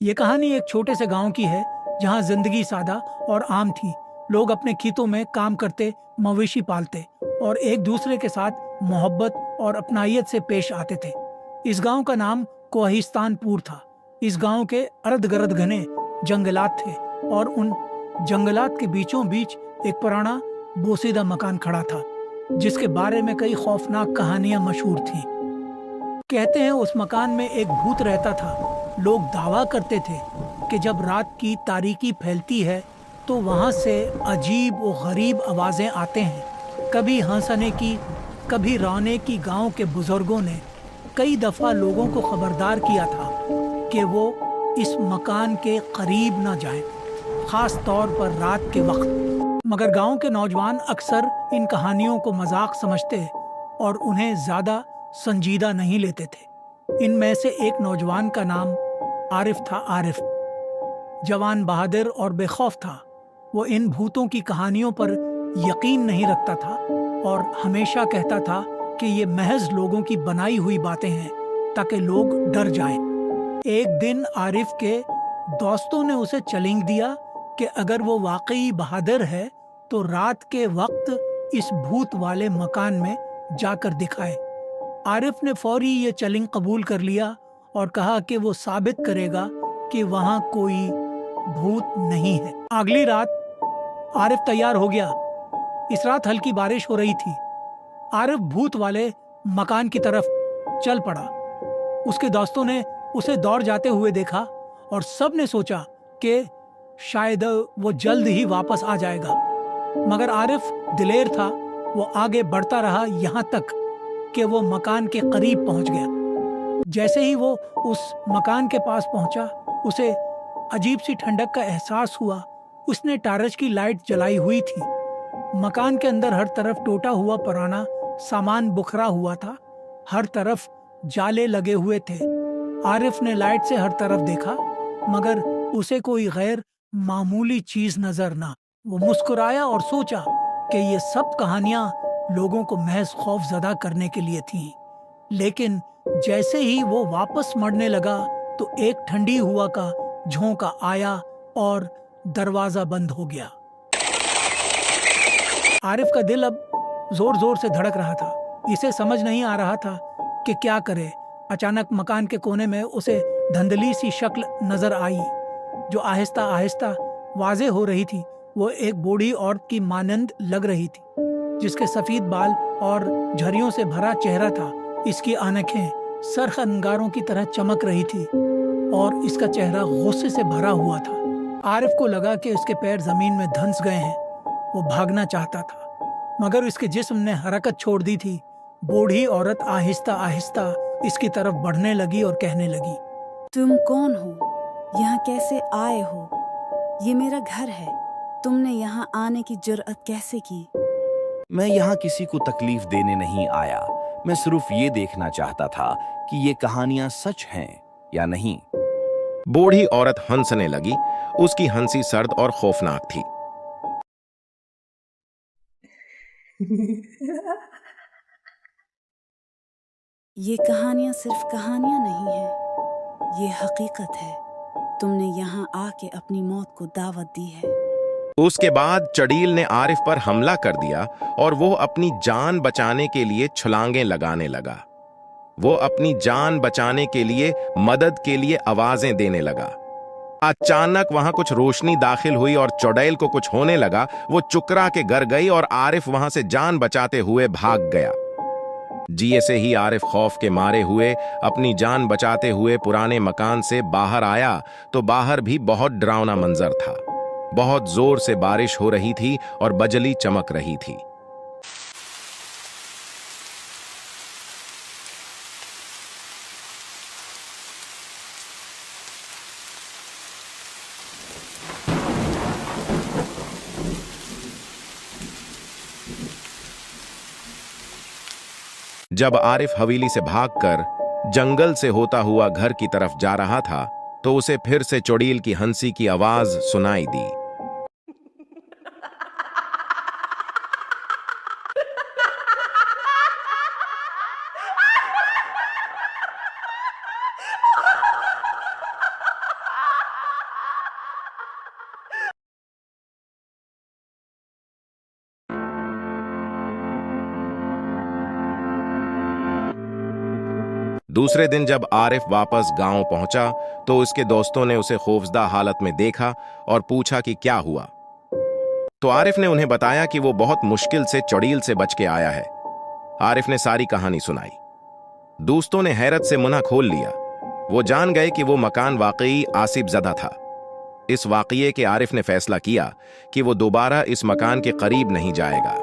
ये कहानी एक छोटे से गांव की है जहां जिंदगी सादा और आम थी। लोग अपने खेतों में काम करते, मवेशी पालते और एक दूसरे के साथ मोहब्बत और अपनाइयत से पेश आते थे। इस गांव का नाम कोहिस्तानपुर था। इस गांव के अर्ध गिर्द घने जंगलात थे और उन जंगलात के बीचों बीच एक पुराना बोसीदा मकान खड़ा था जिसके बारे में कई खौफनाक कहानियां मशहूर थीं। कहते हैं उस मकान में एक भूत रहता था। लोग दावा करते थे कि जब रात की तारीकी फैलती है तो वहां से अजीब और गरीब आवाजें आते हैं। कभी हंसने की, कभी रोने की। गांव के बुजुर्गों ने कई दफा लोगों को खबरदार किया था कि वो इस मकान के करीब न जाएं, खास तौर पर रात के वक्त। मगर गांव के नौजवान अक्सर इन कहानियों को मजाक समझते और उन्हें ज्यादा संजीदा नहीं लेते थे। इनमें से एक नौजवान का नाम आरिफ था। आरिफ जवान, बहादुर और बेखौफ था। वो इन भूतों की कहानियों पर यकीन नहीं रखता था और हमेशा कहता था कि ये महज लोगों की बनाई हुई बातें हैं ताकि लोग डर जाएं। एक दिन आरिफ के दोस्तों ने उसे चैलेंज दिया कि अगर वो वाकई बहादुर है तो रात के वक्त इस भूत वाले मकान में जाकर दिखाए। आरिफ ने फौरी ये चैलेंज कबूल कर लिया और कहा कि वो साबित करेगा कि वहां कोई भूत नहीं है। अगली रात आरिफ तैयार हो गया। इस रात हल्की बारिश हो रही थी। आरिफ भूत वाले मकान की तरफ चल पड़ा। उसके दोस्तों ने उसे दौड़ जाते हुए देखा और सब ने सोचा कि शायद वो जल्द ही वापस आ जाएगा। मगर आरिफ दिलेर था। वो आगे बढ़ता रहा यहाँ तक कि वो मकान के करीब पहुंच गया। जैसे ही वो उस मकान के पास पहुंचा, उसे अजीब सी ठंडक का एहसास हुआ। उसने टार्च की लाइट जलाई हुई थी। मकान के अंदर हर तरफ टूटा हुआ पुराना सामान बिखरा हुआ था। हर तरफ जाले लगे हुए थे। आरिफ ने लाइट से हर तरफ देखा मगर उसे कोई गैर मामूली चीज नजर ना। वो मुस्कुराया और सोचा कि ये सब कहानियां लोगों को महज खौफजदा करने के लिए थीं। लेकिन जैसे ही वो वापस मुड़ने लगा तो एक ठंडी हवा का झोंका आया और दरवाजा बंद हो गया। आरिफ का दिल अब जोर जोर से धड़क रहा था। इसे समझ नहीं आ रहा था कि क्या करे। अचानक मकान के कोने में उसे धुंधली सी शक्ल नजर आई जो आहिस्ता आहिस्ता वाज़ेह हो रही थी। वो एक बूढ़ी औरत की मानंद लग रही थी जिसके सफेद बाल और झरियों से भरा चेहरा था। इसकी आंखें सरख अंगारों की तरह चमक रही थी और इसका चेहरा गुस्से से भरा हुआ था। आरिफ को लगा कि उसके पैर जमीन में धंस गए हैं। वो भागना चाहता था मगर इसके जिस्म ने हरकत छोड़ दी थी। बूढ़ी औरत आहिस्ता आहिस्ता इसकी तरफ बढ़ने लगी और कहने लगी, तुम कौन हो? यहाँ कैसे आए हो? ये मेरा घर है। तुमने यहाँ आने की जुर्रत कैसे की? मैं यहाँ किसी को तकलीफ देने नहीं आया। मैं सिर्फ ये देखना चाहता था कि ये कहानियां सच हैं या नहीं। बूढ़ी औरत हंसने लगी। उसकी हंसी सर्द और खौफनाक थी। ये कहानियां सिर्फ कहानियां नहीं हैं, ये हकीकत है। तुमने यहाँ आके अपनी मौत को दावत दी है। उसके बाद चड़ील ने आरिफ पर हमला कर दिया और वो अपनी जान बचाने के लिए छलांगें लगाने लगा। वो अपनी जान बचाने के लिए, मदद के लिए आवाजें देने लगा। अचानक वहां कुछ रोशनी दाखिल हुई और चुड़ैल को कुछ होने लगा। वो चुकरा के घर गई और आरिफ वहां से जान बचाते हुए भाग गया। जिए से ही आरिफ खौफ के मारे हुए अपनी जान बचाते हुए पुराने मकान से बाहर आया तो बाहर भी बहुत डरावना मंजर था। बहुत जोर से बारिश हो रही थी और बजली चमक रही थी। जब आरिफ हवेली से भागकर जंगल से होता हुआ घर की तरफ जा रहा था तो उसे फिर से चुड़ैल की हंसी की आवाज सुनाई दी। दूसरे दिन जब आरिफ वापस गांव पहुंचा तो उसके दोस्तों ने उसे खौफजदा हालत में देखा और पूछा कि क्या हुआ। तो आरिफ ने उन्हें बताया कि वो बहुत मुश्किल से चुड़ैल से बच के आया है। आरिफ ने सारी कहानी सुनाई। दोस्तों ने हैरत से मुंह खोल लिया। वो जान गए कि वो मकान वाकई आसिफ ज़दा था। इस वाकये के आरिफ ने फैसला किया कि वो दोबारा इस मकान के करीब नहीं जाएगा।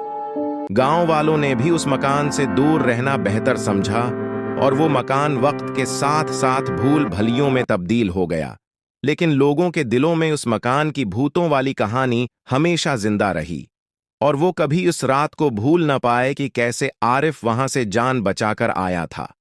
गांव वालों ने भी उस मकान से दूर रहना बेहतर समझा और वो मकान वक्त के साथ साथ भूल भलियों में तब्दील हो गया। लेकिन लोगों के दिलों में उस मकान की भूतों वाली कहानी हमेशा जिंदा रही और वो कभी उस रात को भूल न पाए कि कैसे आरिफ वहां से जान बचाकर आया था।